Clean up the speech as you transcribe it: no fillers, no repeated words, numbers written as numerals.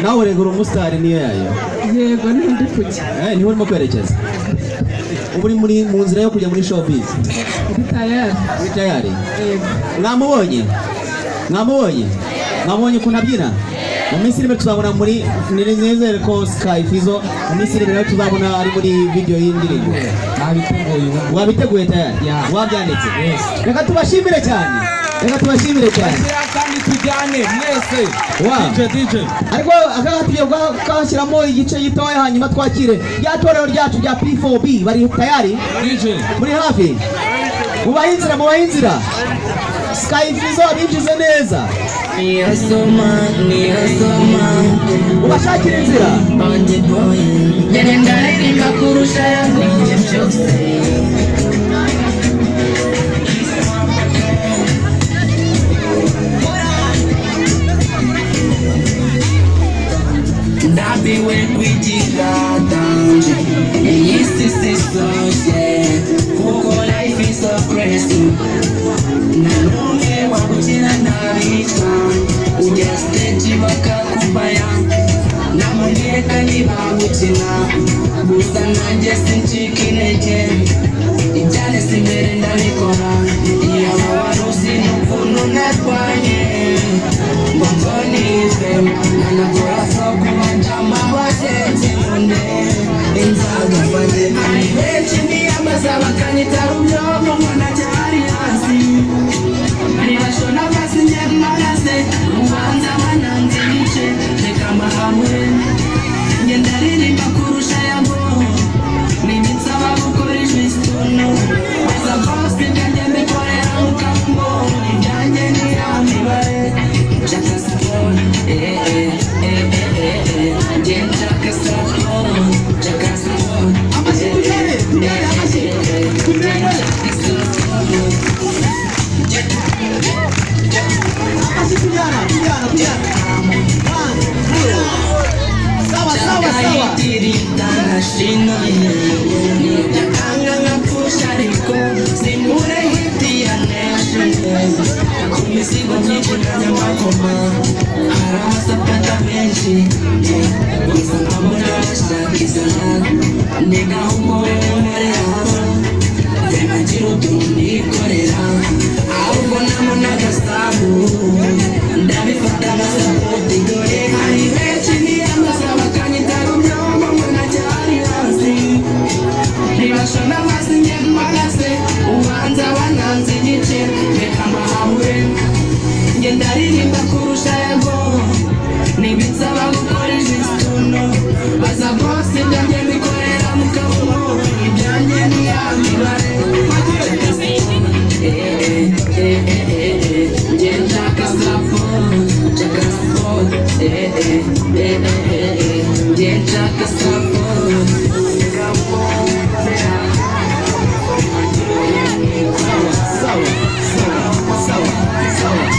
nawe regura umusitari niyo yayo yego ndi kujya niho urimo kwerekeza ubu uri mu nzira yo kujya muri showbiz uri tayari mwamubonye ukuntu abyina mu minsi iri tuzabona muri nizere ko Sky Fizzo mu minsi iri tuzabona ari muri video y'indirimbo wabiteguye tayari wabyanditse reka tubashimire cyane kandi tujyane mwese DJ ariko akagatuye kashyiramo igice gitoya hanyuma twakire ya torero ryacu rya P4B bari tayari muri hafi mubahinzira Sky Fizzo abinjize neza ubashakira inzira Ndabi wekwijira danje Yisi sisoje Kuko life is so crazy Nanume wakujina nabika Ujesteji wakakubaya Namuneka nibawutina Busa nanje sinchikineje Ijane simere ndabikora Iyawa warusi nukunu netwanye Mbongoni ifem Nanagora soku manjama waseti munde Inzaga fande Aniwechi ni amaza wakanita umyogo mwana jari hasi Niwashona fasi nyemarase Uwanza wananzi niche Nekamba hamwe Nyendarini makurusha yango Nimitsa wabukori jwistuno Weza bosti ganje mikorera mukambo Nijanje ni amibare Chaka sapon, Chaka sapon, Chaka sapon, Kumisigo nyingi na nyamakoma Harasa pata menshi Usamamuna shakizana Nega umore hama Vema jiru tunikorera Auko namuna gasabu Ndabi fata masapoti gore Hariwechi ni amasa wakanyitaru myomo mwana jari hasi Nibashona masi nyemagase Uwanza wananzi jiche Mekamba hamwe Ngendaririmba kurusha yago Nibitsaba gukora ijistuno Baza bose byanjye bikorera mu kabuno Ibyanjye ni ya mibare Ngendaka sapon Chaka sapon Ngendaka sapon sawa